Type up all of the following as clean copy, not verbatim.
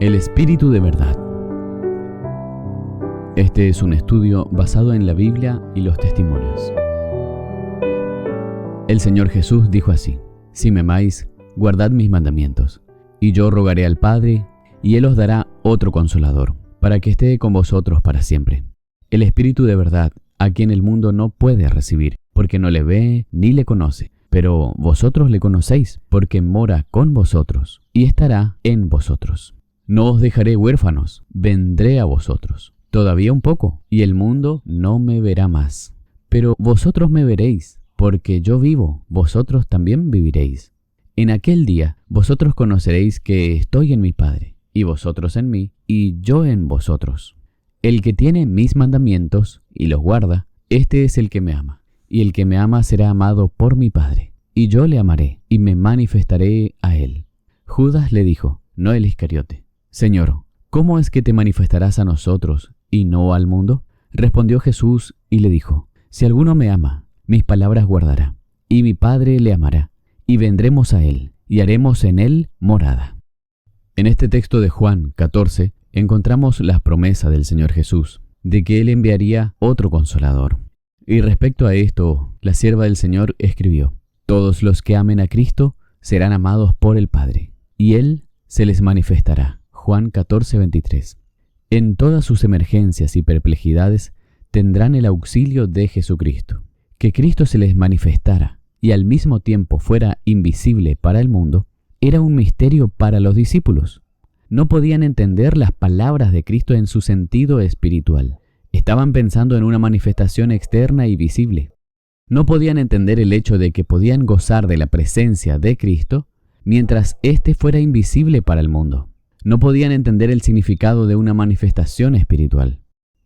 El Espíritu de verdad. Este es un estudio basado en la Biblia y los testimonios. El Señor Jesús dijo así: Si me amáis, guardad mis mandamientos, y yo rogaré al Padre, y Él os dará otro Consolador, para que esté con vosotros para siempre. El Espíritu de verdad, a quien el mundo no puede recibir, porque no le ve ni le conoce, pero vosotros le conocéis, porque mora con vosotros, y estará en vosotros. No os dejaré huérfanos, vendré a vosotros. Todavía un poco, y el mundo no me verá más. Pero vosotros me veréis, porque yo vivo, vosotros también viviréis. En aquel día vosotros conoceréis que estoy en mi Padre, y vosotros en mí, y yo en vosotros. El que tiene mis mandamientos y los guarda, este es el que me ama. Y el que me ama será amado por mi Padre, y yo le amaré, y me manifestaré a él. Judas le dijo, no el Iscariote: Señor, ¿cómo es que te manifestarás a nosotros y no al mundo? Respondió Jesús y le dijo: Si alguno me ama, mis palabras guardará, y mi Padre le amará, y vendremos a él, y haremos en él morada. En este texto de Juan 14 encontramos la promesa del Señor Jesús de que Él enviaría otro Consolador. Y respecto a esto, la sierva del Señor escribió: Todos los que amen a Cristo serán amados por el Padre, y Él se les manifestará. Juan 14:23. En todas sus emergencias y perplejidades tendrán el auxilio de Jesucristo. Que Cristo se les manifestara y al mismo tiempo fuera invisible para el mundo, era un misterio para los discípulos. No podían entender las palabras de Cristo en su sentido espiritual. Estaban pensando en una manifestación externa y visible. No podían entender el hecho de que podían gozar de la presencia de Cristo mientras éste fuera invisible para el mundo. No podían entender el significado de una manifestación espiritual.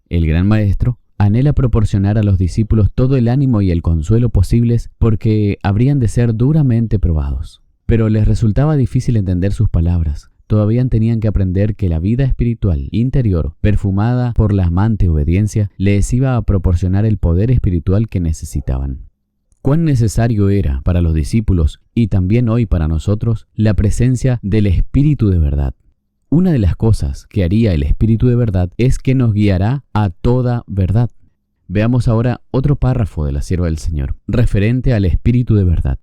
El gran Maestro anhela proporcionar a los discípulos todo el ánimo y el consuelo posibles porque habrían de ser duramente probados. Pero les resultaba difícil entender sus palabras. Todavía tenían que aprender que la vida espiritual interior, perfumada por la amante obediencia, les iba a proporcionar el poder espiritual que necesitaban. Cuán necesario era para los discípulos y también hoy para nosotros la presencia del Espíritu de verdad. Una de las cosas que haría el Espíritu de verdad es que nos guiará a toda verdad. Veamos ahora otro párrafo de la sierva del Señor, referente al Espíritu de verdad.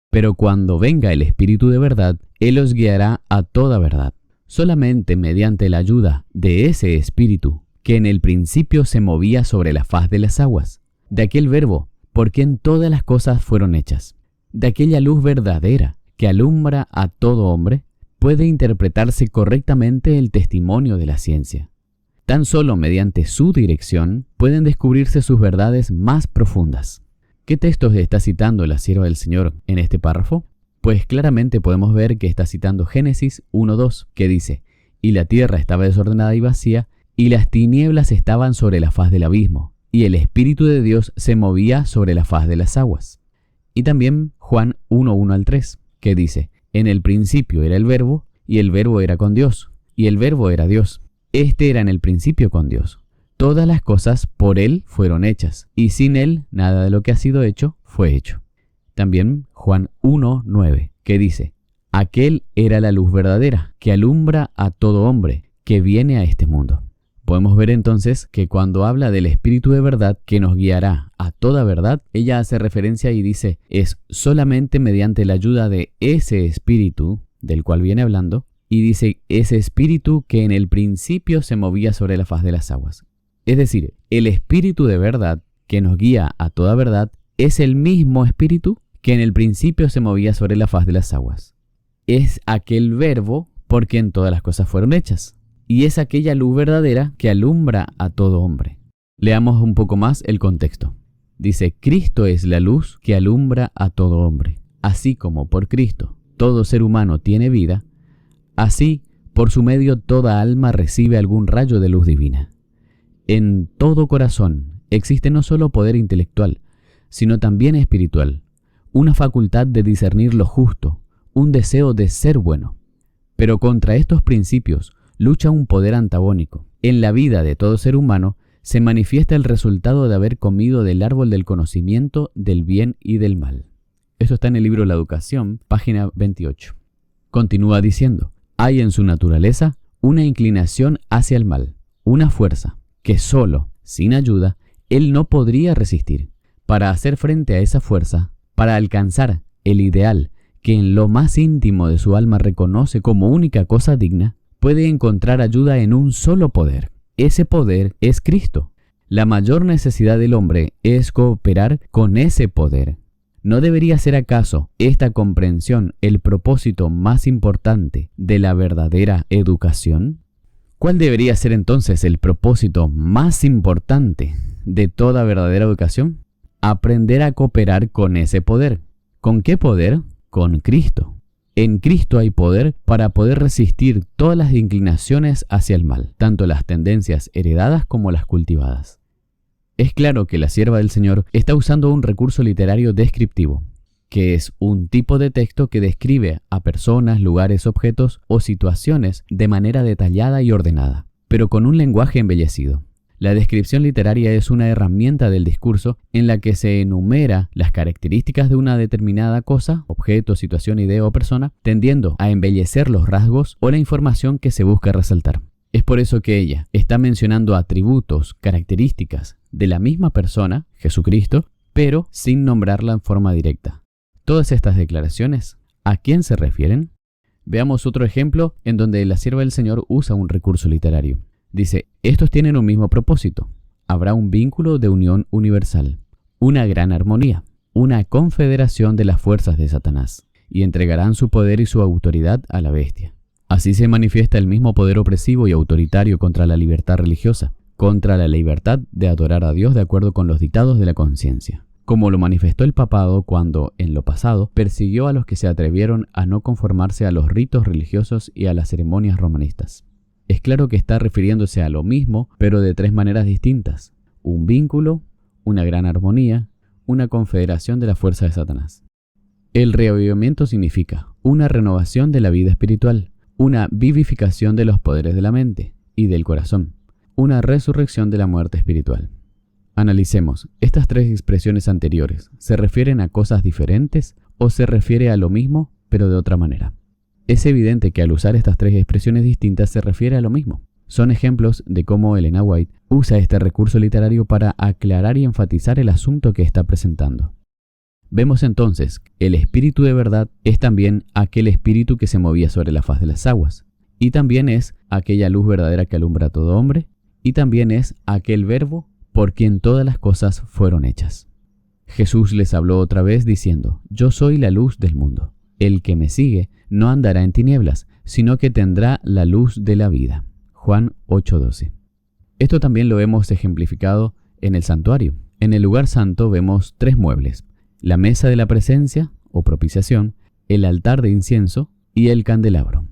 Pero cuando venga el Espíritu de verdad, Él os guiará a toda verdad. Solamente mediante la ayuda de ese Espíritu, que en el principio se movía sobre la faz de las aguas, de aquel Verbo, por quien todas las cosas fueron hechas, de aquella luz verdadera que alumbra a todo hombre, puede interpretarse correctamente el testimonio de la ciencia. Tan solo mediante su dirección pueden descubrirse sus verdades más profundas. ¿Qué textos está citando la sierva del Señor en este párrafo? Pues claramente podemos ver que está citando Génesis 1:2, que dice: Y la tierra estaba desordenada y vacía, y las tinieblas estaban sobre la faz del abismo, y el Espíritu de Dios se movía sobre la faz de las aguas. Y también Juan 1:1-3, que dice: En el principio era el Verbo, y el Verbo era con Dios, y el Verbo era Dios. Este era en el principio con Dios. Todas las cosas por Él fueron hechas, y sin Él nada de lo que ha sido hecho fue hecho. También Juan 1:9, que dice: Aquel era la luz verdadera, que alumbra a todo hombre que viene a este mundo. Podemos ver entonces que cuando habla del Espíritu de verdad que nos guiará a toda verdad, ella hace referencia y dice: es solamente mediante la ayuda de ese Espíritu del cual viene hablando, y dice ese Espíritu que en el principio se movía sobre la faz de las aguas. Es decir, el Espíritu de verdad que nos guía a toda verdad es el mismo Espíritu que en el principio se movía sobre la faz de las aguas. Es aquel Verbo por quien todas las cosas fueron hechas. Y es aquella luz verdadera que alumbra a todo hombre. Leamos un poco más el contexto. Dice: Cristo es la luz que alumbra a todo hombre. Así como por Cristo todo ser humano tiene vida, así por su medio toda alma recibe algún rayo de luz divina. En todo corazón existe no solo poder intelectual, sino también espiritual, una facultad de discernir lo justo, un deseo de ser bueno. Pero contra estos principios lucha un poder antagónico. En la vida de todo ser humano se manifiesta el resultado de haber comido del árbol del conocimiento del bien y del mal. Esto está en el libro La Educación, página 28. Continúa diciendo: hay en su naturaleza una inclinación hacia el mal, una fuerza que solo, sin ayuda, él no podría resistir. Para hacer frente a esa fuerza, para alcanzar el ideal que en lo más íntimo de su alma reconoce como única cosa digna, puede encontrar ayuda en un solo poder. Ese poder es Cristo. La mayor necesidad del hombre es cooperar con ese poder. ¿No debería ser acaso esta comprensión el propósito más importante de la verdadera educación? ¿Cuál debería ser entonces el propósito más importante de toda verdadera educación? Aprender a cooperar con ese poder. ¿Con qué poder? Con Cristo. En Cristo hay poder para poder resistir todas las inclinaciones hacia el mal, tanto las tendencias heredadas como las cultivadas. Es claro que la sierva del Señor está usando un recurso literario descriptivo, que es un tipo de texto que describe a personas, lugares, objetos o situaciones de manera detallada y ordenada, pero con un lenguaje embellecido. La descripción literaria es una herramienta del discurso en la que se enumera las características de una determinada cosa, objeto, situación, idea o persona, tendiendo a embellecer los rasgos o la información que se busca resaltar. Es por eso que ella está mencionando atributos, características de la misma persona, Jesucristo, pero sin nombrarla en forma directa. Todas estas declaraciones, ¿a quién se refieren? Veamos otro ejemplo en donde la sierva del Señor usa un recurso literario. Dice, estos tienen un mismo propósito. Habrá un vínculo de unión universal, una gran armonía, una confederación de las fuerzas de Satanás, y entregarán su poder y su autoridad a la bestia. Así se manifiesta el mismo poder opresivo y autoritario contra la libertad religiosa, contra la libertad de adorar a Dios de acuerdo con los dictados de la conciencia, como lo manifestó el papado cuando, en lo pasado, persiguió a los que se atrevieron a no conformarse a los ritos religiosos y a las ceremonias romanistas. Es claro que está refiriéndose a lo mismo, pero de tres maneras distintas: un vínculo, una gran armonía, una confederación de la fuerza de Satanás. El reavivamiento significa una renovación de la vida espiritual, una vivificación de los poderes de la mente y del corazón, una resurrección de la muerte espiritual. Analicemos, ¿estas tres expresiones anteriores se refieren a cosas diferentes o se refiere a lo mismo, pero de otra manera? Es evidente que al usar estas tres expresiones distintas se refiere a lo mismo. Son ejemplos de cómo Elena White usa este recurso literario para aclarar y enfatizar el asunto que está presentando. Vemos entonces, el espíritu de verdad es también aquel espíritu que se movía sobre la faz de las aguas, y también es aquella luz verdadera que alumbra a todo hombre, y también es aquel verbo por quien todas las cosas fueron hechas. Jesús les habló otra vez diciendo, yo soy la luz del mundo. El que me sigue no andará en tinieblas, sino que tendrá la luz de la vida. Juan 8:12. Esto también lo hemos ejemplificado en el santuario. En el lugar santo vemos tres muebles: la mesa de la presencia o propiciación, el altar de incienso y el candelabro.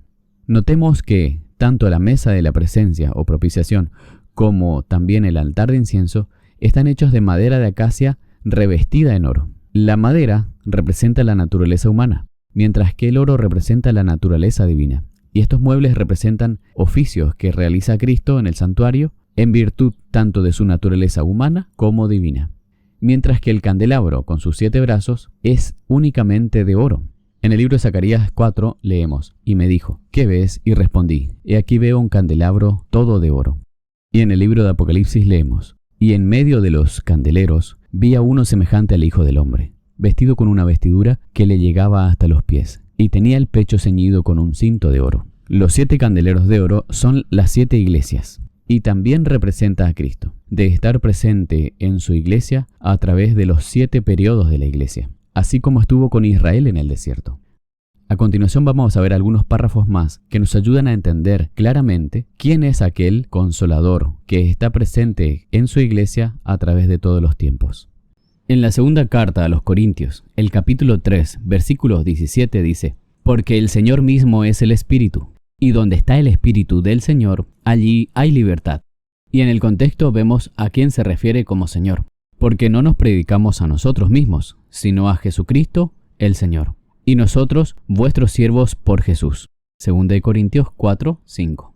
Notemos que tanto la mesa de la presencia o propiciación como también el altar de incienso están hechos de madera de acacia revestida en oro. La madera representa la naturaleza humana, mientras que el oro representa la naturaleza divina. Y estos muebles representan oficios que realiza Cristo en el santuario en virtud tanto de su naturaleza humana como divina. Mientras que el candelabro, con sus 7 brazos, es únicamente de oro. En el libro de Zacarías 4 leemos, y me dijo, ¿qué ves? Y respondí, he aquí veo un candelabro todo de oro. Y en el libro de Apocalipsis leemos, y en medio de los candeleros vi a uno semejante al Hijo del Hombre, vestido con una vestidura que le llegaba hasta los pies, y tenía el pecho ceñido con un cinto de oro. Los 7 candeleros de oro son las 7 iglesias, y también representa a Cristo, de estar presente en su iglesia a través de los 7 periodos de la iglesia, así como estuvo con Israel en el desierto. A continuación vamos a ver algunos párrafos más que nos ayudan a entender claramente quién es aquel consolador que está presente en su iglesia a través de todos los tiempos. En la segunda carta a los Corintios, el capítulo 3, versículo 17 dice, porque el Señor mismo es el Espíritu, y donde está el Espíritu del Señor, allí hay libertad. Y en el contexto vemos a quién se refiere como Señor, porque no nos predicamos a nosotros mismos, sino a Jesucristo, el Señor. Y nosotros, vuestros siervos por Jesús. 2 Corintios 4, 5.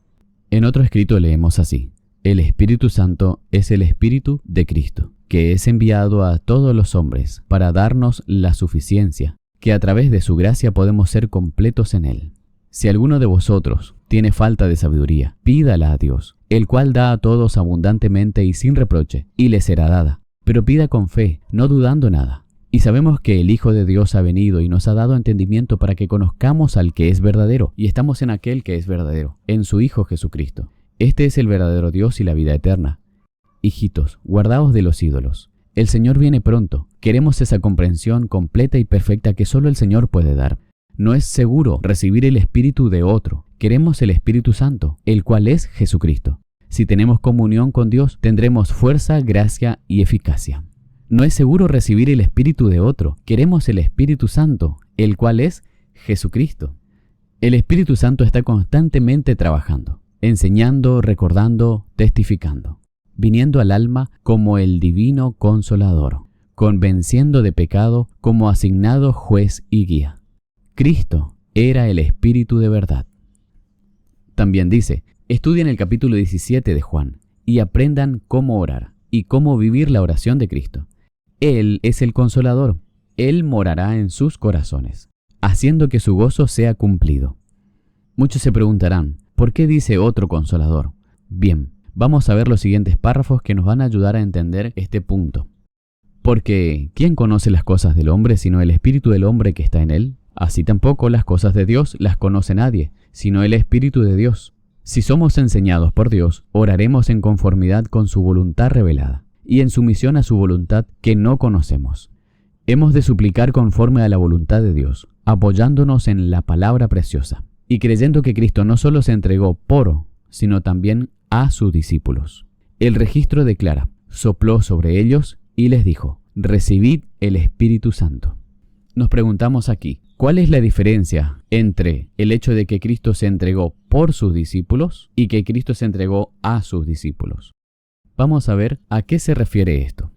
En otro escrito leemos así, el Espíritu Santo es el Espíritu de Cristo, que es enviado a todos los hombres para darnos la suficiencia, que a través de su gracia podemos ser completos en Él. Si alguno de vosotros tiene falta de sabiduría, pídala a Dios, el cual da a todos abundantemente y sin reproche, y le será dada. Pero pida con fe, no dudando nada. Y sabemos que el Hijo de Dios ha venido y nos ha dado entendimiento para que conozcamos al que es verdadero, y estamos en aquel que es verdadero, en su Hijo Jesucristo. Este es el verdadero Dios y la vida eterna. Hijitos, guardaos de los ídolos. El Señor viene pronto. Queremos esa comprensión completa y perfecta que solo el Señor puede dar. No es seguro recibir el Espíritu de otro. Queremos el Espíritu Santo, el cual es Jesucristo. Si tenemos comunión con Dios, tendremos fuerza, gracia y eficacia. No es seguro recibir el Espíritu de otro. Queremos el Espíritu Santo, el cual es Jesucristo. El Espíritu Santo está constantemente trabajando, enseñando, recordando, testificando, viniendo al alma como el divino consolador, convenciendo de pecado como asignado juez y guía. Cristo era el Espíritu de verdad. También dice, estudien el capítulo 17 de Juan y aprendan cómo orar y cómo vivir la oración de Cristo. Él es el Consolador. Él morará en sus corazones, haciendo que su gozo sea cumplido. Muchos se preguntarán, ¿por qué dice otro Consolador? Bien, vamos a ver los siguientes párrafos que nos van a ayudar a entender este punto. Porque, ¿quién conoce las cosas del hombre sino el espíritu del hombre que está en él? Así tampoco las cosas de Dios las conoce nadie, sino el Espíritu de Dios. Si somos enseñados por Dios, oraremos en conformidad con su voluntad revelada, y en sumisión a su voluntad que no conocemos. Hemos de suplicar conforme a la voluntad de Dios, apoyándonos en la palabra preciosa, y creyendo que Cristo no solo se entregó por, sino también a sus discípulos. El registro declara, sopló sobre ellos y les dijo, recibid el Espíritu Santo. Nos preguntamos aquí, ¿cuál es la diferencia entre el hecho de que Cristo se entregó por sus discípulos y que Cristo se entregó a sus discípulos? Vamos a ver a qué se refiere esto.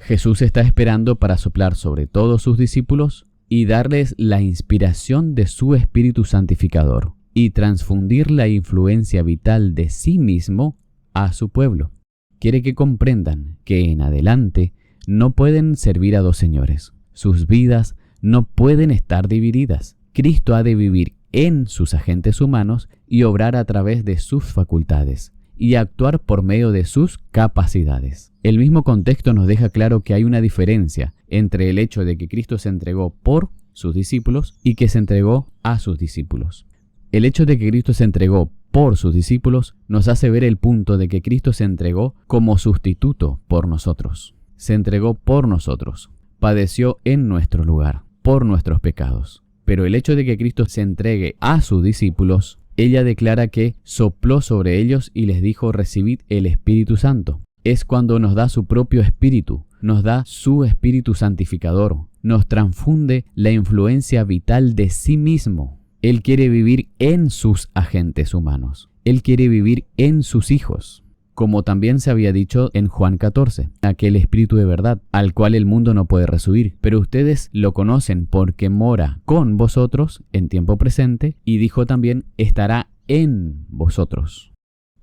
Jesús está esperando para soplar sobre todos sus discípulos y darles la inspiración de su Espíritu Santificador y transfundir la influencia vital de sí mismo a su pueblo. Quiere que comprendan que en adelante no pueden servir a dos señores. Sus vidas no pueden estar divididas. Cristo ha de vivir en sus agentes humanos y obrar a través de sus facultades y actuar por medio de sus capacidades. El mismo contexto nos deja claro que hay una diferencia entre el hecho de que Cristo se entregó por sus discípulos y que se entregó a sus discípulos. El hecho de que Cristo se entregó por sus discípulos nos hace ver el punto de que Cristo se entregó como sustituto por nosotros. Se entregó por nosotros, padeció en nuestro lugar, por nuestros pecados. Pero el hecho de que Cristo se entregue a sus discípulos, ella declara que sopló sobre ellos y les dijo, recibid el Espíritu Santo. Es cuando nos da su propio Espíritu, nos da su Espíritu Santificador, nos transfunde la influencia vital de sí mismo. Él quiere vivir en sus agentes humanos. Él quiere vivir en sus hijos. Como también se había dicho en Juan 14, aquel Espíritu de verdad, al cual el mundo no puede recibir, pero ustedes lo conocen porque mora con vosotros en tiempo presente, y dijo también, estará en vosotros.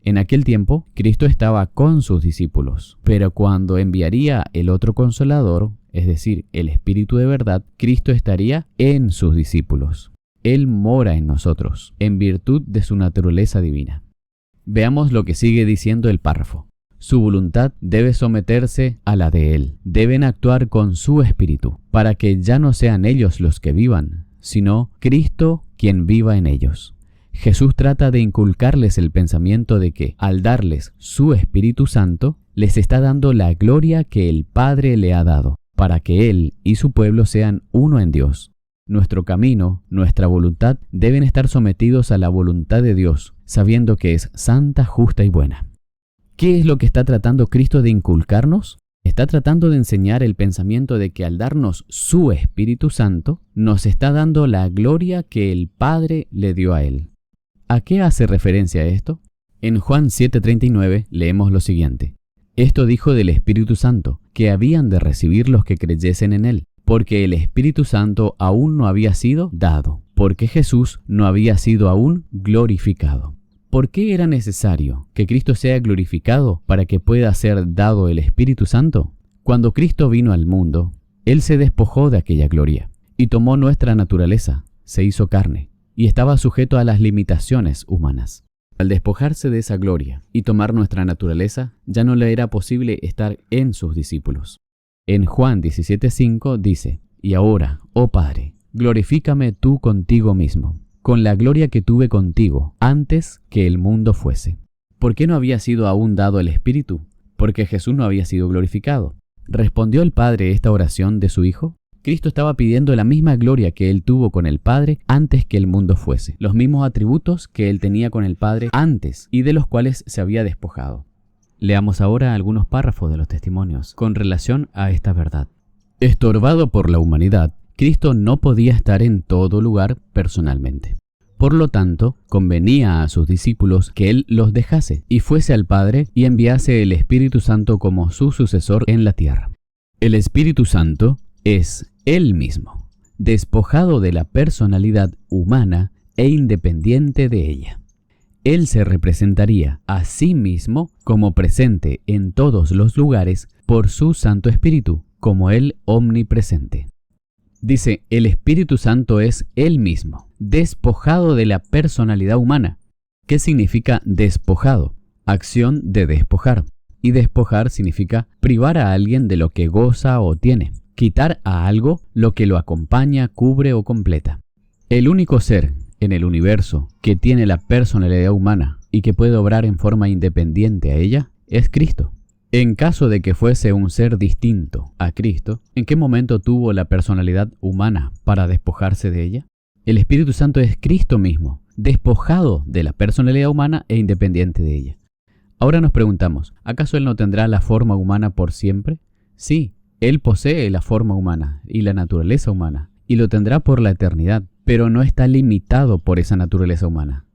En aquel tiempo, Cristo estaba con sus discípulos, pero cuando enviaría el otro Consolador, es decir, el Espíritu de verdad, Cristo estaría en sus discípulos. Él mora en nosotros, en virtud de su naturaleza divina. Veamos lo que sigue diciendo el párrafo. Su voluntad debe someterse a la de Él. Deben actuar con su espíritu, para que ya no sean ellos los que vivan, sino Cristo quien viva en ellos. Jesús trata de inculcarles el pensamiento de que, al darles su Espíritu Santo, les está dando la gloria que el Padre le ha dado, para que Él y su pueblo sean uno en Dios. Nuestro camino, nuestra voluntad deben estar sometidos a la voluntad de Dios, sabiendo que es santa, justa y buena. ¿Qué es lo que está tratando Cristo de inculcarnos? Está tratando de enseñar el pensamiento de que al darnos su Espíritu Santo, nos está dando la gloria que el Padre le dio a Él. ¿A qué hace referencia esto? En Juan 7:39 leemos lo siguiente. Esto dijo del Espíritu Santo, que habían de recibir los que creyesen en Él, porque el Espíritu Santo aún no había sido dado, porque Jesús no había sido aún glorificado. ¿Por qué era necesario que Cristo sea glorificado para que pueda ser dado el Espíritu Santo? Cuando Cristo vino al mundo, Él se despojó de aquella gloria y tomó nuestra naturaleza, se hizo carne, y estaba sujeto a las limitaciones humanas. Al despojarse de esa gloria y tomar nuestra naturaleza, ya no le era posible estar en sus discípulos. En Juan 17:5 dice: «Y ahora, oh Padre, glorifícame tú contigo mismo, con la gloria que tuve contigo antes que el mundo fuese». ¿Por qué no había sido aún dado el Espíritu? Porque Jesús no había sido glorificado. ¿Respondió el Padre esta oración de su Hijo? Cristo estaba pidiendo la misma gloria que Él tuvo con el Padre antes que el mundo fuese, los mismos atributos que Él tenía con el Padre antes y de los cuales se había despojado. Leamos ahora algunos párrafos de los testimonios con relación a esta verdad. Estorbado por la humanidad, Cristo no podía estar en todo lugar personalmente. Por lo tanto, convenía a sus discípulos que Él los dejase y fuese al Padre y enviase el Espíritu Santo como su sucesor en la tierra. El Espíritu Santo es Él mismo, despojado de la personalidad humana e independiente de ella. Él se representaría a sí mismo como presente en todos los lugares por su Santo Espíritu, como Él omnipresente. Dice, el Espíritu Santo es Él mismo, despojado de la personalidad humana. ¿Qué significa despojado? Acción de despojar. Y despojar significa privar a alguien de lo que goza o tiene. Quitar a algo lo que lo acompaña, cubre o completa. El único ser en el universo que tiene la personalidad humana y que puede obrar en forma independiente a ella es Cristo. En caso de que fuese un ser distinto a Cristo, ¿en qué momento tuvo la personalidad humana para despojarse de ella? El Espíritu Santo es Cristo mismo, despojado de la personalidad humana e independiente de ella. Ahora nos preguntamos, ¿acaso Él no tendrá la forma humana por siempre? Sí, Él posee la forma humana y la naturaleza humana, y lo tendrá por la eternidad, pero no está limitado por esa naturaleza humana.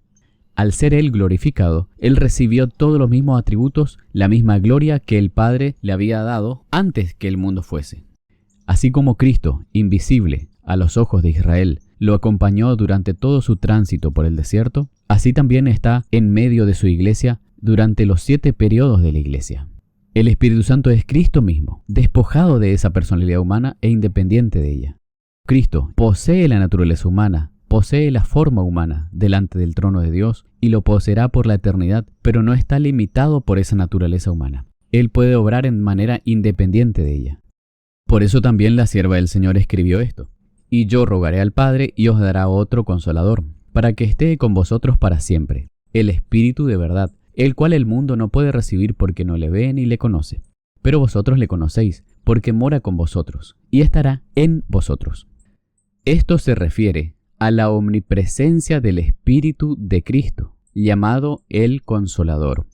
Al ser Él glorificado, Él recibió todos los mismos atributos, la misma gloria que el Padre le había dado antes que el mundo fuese. Así como Cristo, invisible a los ojos de Israel, lo acompañó durante todo su tránsito por el desierto, así también está en medio de su iglesia durante los 7 periodos de la iglesia. El Espíritu Santo es Cristo mismo, despojado de esa personalidad humana e independiente de ella. Cristo posee la naturaleza humana, posee la forma humana delante del trono de Dios y lo poseerá por la eternidad, pero no está limitado por esa naturaleza humana. Él puede obrar en manera independiente de ella. Por eso también la sierva del Señor escribió esto: «Y yo rogaré al Padre y os dará otro Consolador, para que esté con vosotros para siempre, el Espíritu de verdad, el cual el mundo no puede recibir porque no le ve ni le conoce. Pero vosotros le conocéis, porque mora con vosotros, y estará en vosotros». Esto se refiere a la omnipresencia del Espíritu de Cristo, llamado el Consolador.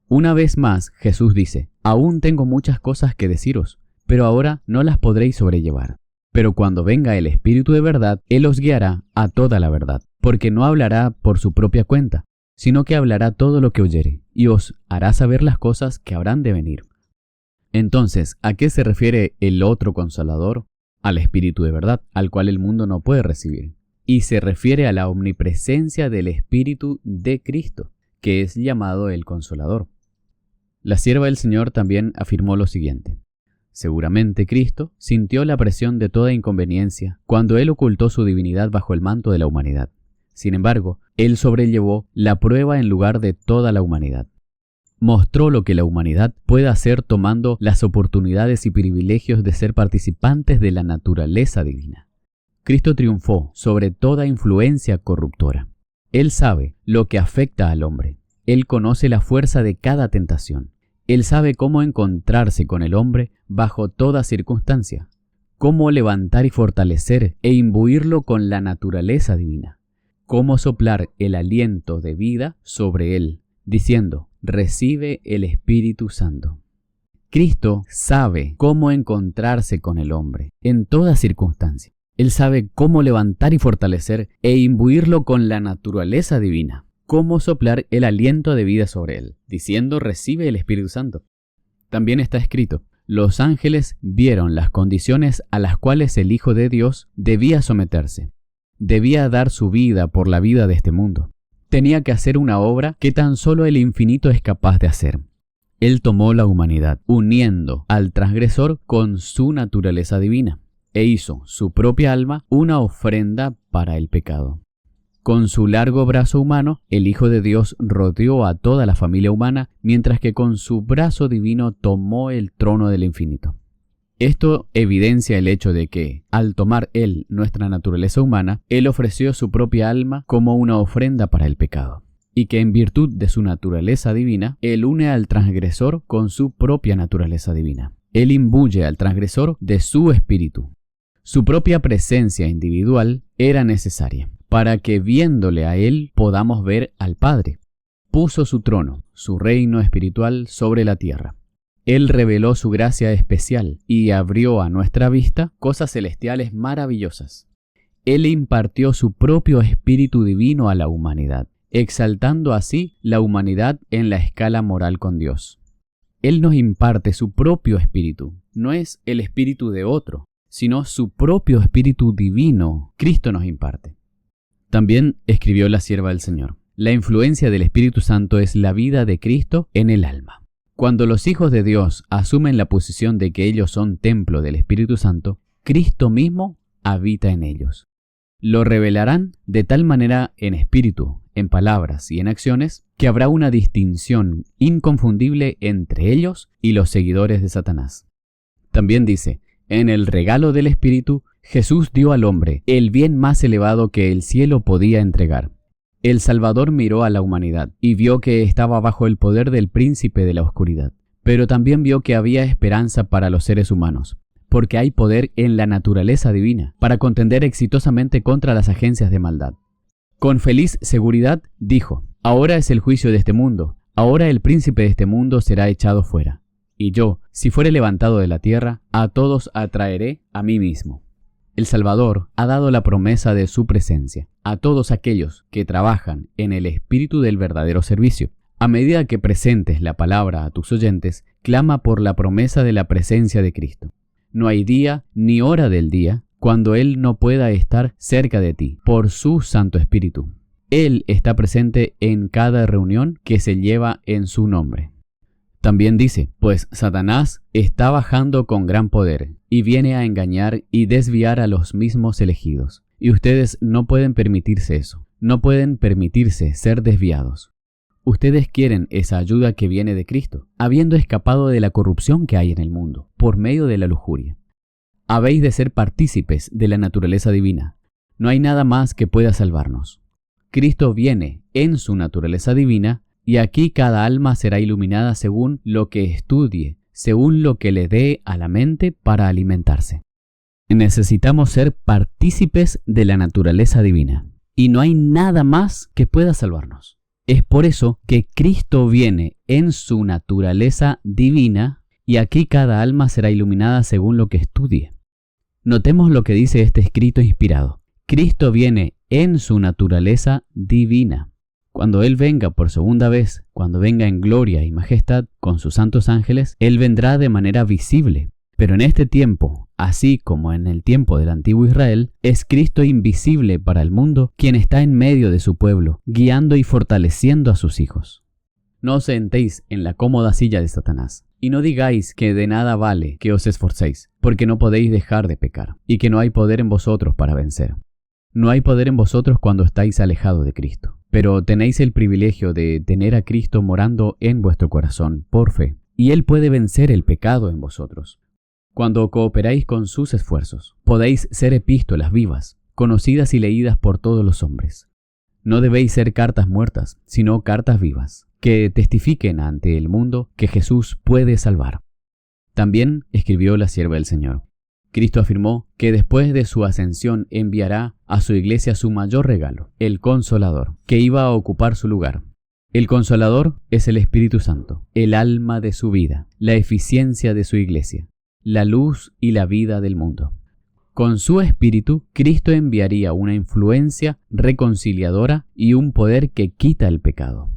Una vez más, Jesús dice: «Aún tengo muchas cosas que deciros, pero ahora no las podréis sobrellevar. Pero cuando venga el Espíritu de verdad, Él os guiará a toda la verdad, porque no hablará por su propia cuenta, sino que hablará todo lo que oyere, y os hará saber las cosas que habrán de venir». Entonces, ¿a qué se refiere el otro Consolador? Al Espíritu de verdad, al cual el mundo no puede recibir. Y se refiere a la omnipresencia del Espíritu de Cristo, que es llamado el Consolador. La sierva del Señor también afirmó lo siguiente: «Seguramente Cristo sintió la presión de toda inconveniencia cuando Él ocultó su divinidad bajo el manto de la humanidad. Sin embargo, Él sobrellevó la prueba en lugar de toda la humanidad. Mostró lo que la humanidad puede hacer tomando las oportunidades y privilegios de ser participantes de la naturaleza divina. Cristo triunfó sobre toda influencia corruptora. Él sabe lo que afecta al hombre. Él conoce la fuerza de cada tentación. Él sabe cómo encontrarse con el hombre bajo toda circunstancia, cómo levantar y fortalecer e imbuirlo con la naturaleza divina, cómo soplar el aliento de vida sobre él, diciendo: «Recibe el Espíritu Santo». Cristo sabe cómo encontrarse con el hombre en toda circunstancia. Él sabe cómo levantar y fortalecer e imbuirlo con la naturaleza divina, cómo soplar el aliento de vida sobre él, diciendo: «Recibe el Espíritu Santo». También está escrito: «Los ángeles vieron las condiciones a las cuales el Hijo de Dios debía someterse. Debía dar su vida por la vida de este mundo. Tenía que hacer una obra que tan solo el infinito es capaz de hacer. Él tomó la humanidad, uniendo al transgresor con su naturaleza divina, e hizo su propia alma una ofrenda para el pecado». Con su largo brazo humano, el Hijo de Dios rodeó a toda la familia humana, mientras que con su brazo divino tomó el trono del infinito. Esto evidencia el hecho de que, al tomar Él nuestra naturaleza humana, Él ofreció su propia alma como una ofrenda para el pecado, y que en virtud de su naturaleza divina, Él une al transgresor con su propia naturaleza divina. Él imbuye al transgresor de su espíritu. Su propia presencia individual era necesaria para que viéndole a Él podamos ver al Padre. Puso su trono, su reino espiritual sobre la tierra. Él reveló su gracia especial y abrió a nuestra vista cosas celestiales maravillosas. Él impartió su propio espíritu divino a la humanidad, exaltando así la humanidad en la escala moral con Dios. Él nos imparte su propio espíritu, no es el espíritu de otro, sino su propio espíritu divino, Cristo nos imparte. También escribió la sierva del Señor: la influencia del Espíritu Santo es la vida de Cristo en el alma. Cuando los hijos de Dios asumen la posición de que ellos son templo del Espíritu Santo, Cristo mismo habita en ellos. Lo revelarán de tal manera en espíritu, en palabras y en acciones, que habrá una distinción inconfundible entre ellos y los seguidores de Satanás. También dice: en el regalo del Espíritu, Jesús dio al hombre el bien más elevado que el cielo podía entregar. El Salvador miró a la humanidad y vio que estaba bajo el poder del príncipe de la oscuridad, pero también vio que había esperanza para los seres humanos, porque hay poder en la naturaleza divina para contender exitosamente contra las agencias de maldad. Con feliz seguridad dijo: ahora es el juicio de este mundo, ahora el príncipe de este mundo será echado fuera, y yo, si fuere levantado de la tierra, a todos atraeré a mí mismo. El Salvador ha dado la promesa de su presencia a todos aquellos que trabajan en el espíritu del verdadero servicio. A medida que presentes la palabra a tus oyentes, clama por la promesa de la presencia de Cristo. No hay día ni hora del día cuando Él no pueda estar cerca de ti por su Santo Espíritu. Él está presente en cada reunión que se lleva en su nombre. También dice: pues Satanás está bajando con gran poder y viene a engañar y desviar a los mismos elegidos. Y ustedes no pueden permitirse eso, no pueden permitirse ser desviados. Ustedes quieren esa ayuda que viene de Cristo, habiendo escapado de la corrupción que hay en el mundo, por medio de la lujuria. Habéis de ser partícipes de la naturaleza divina. No hay nada más que pueda salvarnos. Cristo viene en su naturaleza divina, y aquí cada alma será iluminada según lo que estudie, según lo que le dé a la mente para alimentarse. Necesitamos ser partícipes de la naturaleza divina, y no hay nada más que pueda salvarnos. Es por eso que Cristo viene en su naturaleza divina, y aquí cada alma será iluminada según lo que estudie. Notemos lo que dice este escrito inspirado. Cristo viene en su naturaleza divina. Cuando Él venga por segunda vez, cuando venga en gloria y majestad con sus santos ángeles, Él vendrá de manera visible. Pero en este tiempo, así como en el tiempo del antiguo Israel, es Cristo invisible para el mundo quien está en medio de su pueblo, guiando y fortaleciendo a sus hijos. No os sentéis en la cómoda silla de Satanás, y no digáis que de nada vale que os esforcéis, porque no podéis dejar de pecar, y que no hay poder en vosotros para vencer. No hay poder en vosotros cuando estáis alejados de Cristo. Pero tenéis el privilegio de tener a Cristo morando en vuestro corazón por fe, y Él puede vencer el pecado en vosotros. Cuando cooperáis con sus esfuerzos, podéis ser epístolas vivas, conocidas y leídas por todos los hombres. No debéis ser cartas muertas, sino cartas vivas, que testifiquen ante el mundo que Jesús puede salvar. También escribió la sierva del Señor: Cristo afirmó que después de su ascensión enviará a su iglesia su mayor regalo, el Consolador, que iba a ocupar su lugar. El Consolador es el Espíritu Santo, el alma de su vida, la eficiencia de su iglesia, la luz y la vida del mundo. Con su Espíritu, Cristo enviaría una influencia reconciliadora y un poder que quita el pecado.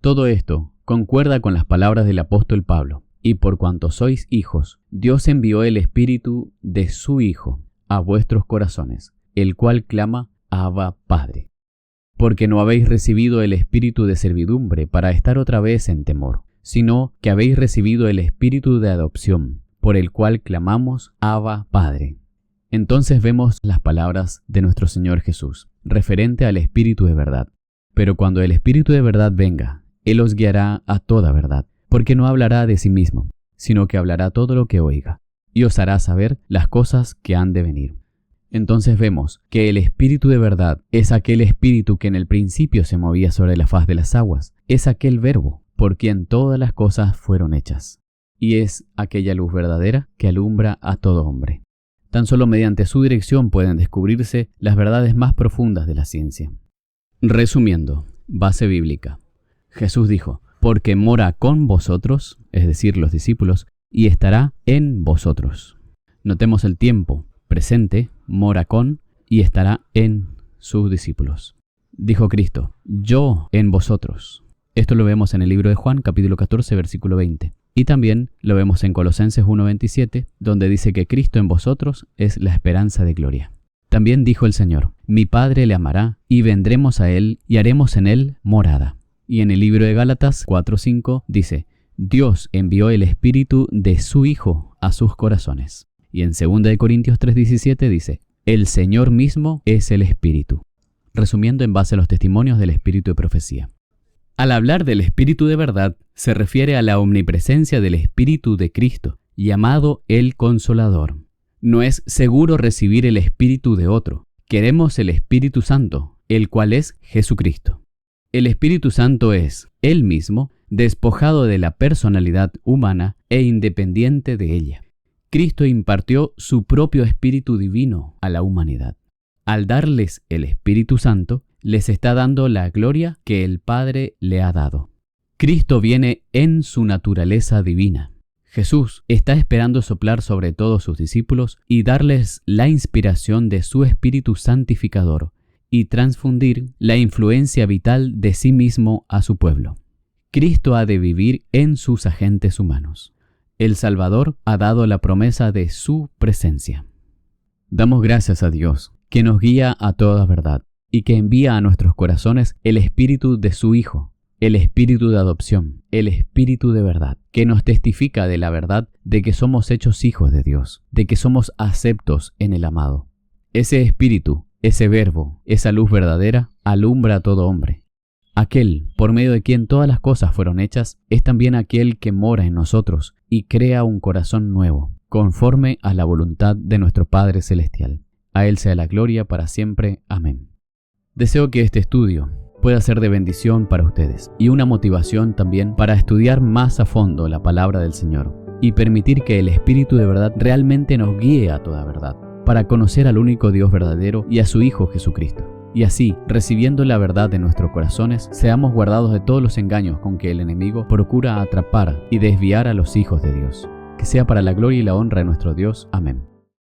Todo esto concuerda con las palabras del apóstol Pablo. Y por cuanto sois hijos, Dios envió el Espíritu de su Hijo a vuestros corazones, el cual clama: Abba, Padre. Porque no habéis recibido el espíritu de servidumbre para estar otra vez en temor, sino que habéis recibido el espíritu de adopción, por el cual clamamos: Abba, Padre. Entonces vemos las palabras de nuestro Señor Jesús, referente al Espíritu de verdad. Pero cuando el Espíritu de verdad venga, Él os guiará a toda verdad, porque no hablará de sí mismo, sino que hablará todo lo que oiga, y os hará saber las cosas que han de venir. Entonces vemos que el Espíritu de verdad es aquel Espíritu que en el principio se movía sobre la faz de las aguas, es aquel Verbo por quien todas las cosas fueron hechas, y es aquella luz verdadera que alumbra a todo hombre. Tan solo mediante su dirección pueden descubrirse las verdades más profundas de la ciencia. Resumiendo, base bíblica. Jesús dijo, porque mora con vosotros, es decir, los discípulos, y estará en vosotros. Notemos el tiempo presente, mora con y estará en sus discípulos. Dijo Cristo, yo en vosotros. Esto lo vemos en el libro de Juan, capítulo 14, versículo 20. Y también lo vemos en Colosenses 1:27, donde dice que Cristo en vosotros es la esperanza de gloria. También dijo el Señor, mi Padre le amará, y vendremos a Él, y haremos en Él morada. Y en el libro de Gálatas 4:5 dice, Dios envió el Espíritu de su Hijo a sus corazones. Y en 2 Corintios 3:17 dice, el Señor mismo es el Espíritu. Resumiendo en base a los testimonios del Espíritu de profecía. Al hablar del Espíritu de verdad, se refiere a la omnipresencia del Espíritu de Cristo, llamado el Consolador. No es seguro recibir el Espíritu de otro. Queremos el Espíritu Santo, el cual es Jesucristo. El Espíritu Santo es, Él mismo, despojado de la personalidad humana e independiente de ella. Cristo impartió su propio Espíritu Divino a la humanidad. Al darles el Espíritu Santo, les está dando la gloria que el Padre le ha dado. Cristo viene en su naturaleza divina. Jesús está esperando soplar sobre todos sus discípulos y darles la inspiración de su Espíritu santificador y transfundir la influencia vital de sí mismo a su pueblo. Cristo ha de vivir en sus agentes humanos. El Salvador ha dado la promesa de su presencia. Damos gracias a Dios, que nos guía a toda verdad y que envía a nuestros corazones el Espíritu de su Hijo, el Espíritu de adopción, el Espíritu de verdad, que nos testifica de la verdad de que somos hechos hijos de Dios, de que somos aceptos en el amado. Ese Espíritu, ese Verbo, esa luz verdadera, alumbra a todo hombre. Aquel, por medio de quien todas las cosas fueron hechas, es también aquel que mora en nosotros y crea un corazón nuevo, conforme a la voluntad de nuestro Padre Celestial. A Él sea la gloria para siempre. Amén. Deseo que este estudio pueda ser de bendición para ustedes y una motivación también para estudiar más a fondo la palabra del Señor y permitir que el Espíritu de verdad realmente nos guíe a toda verdad, para conocer al único Dios verdadero y a su Hijo Jesucristo. Y así, recibiendo la verdad de nuestros corazones, seamos guardados de todos los engaños con que el enemigo procura atrapar y desviar a los hijos de Dios. Que sea para la gloria y la honra de nuestro Dios. Amén.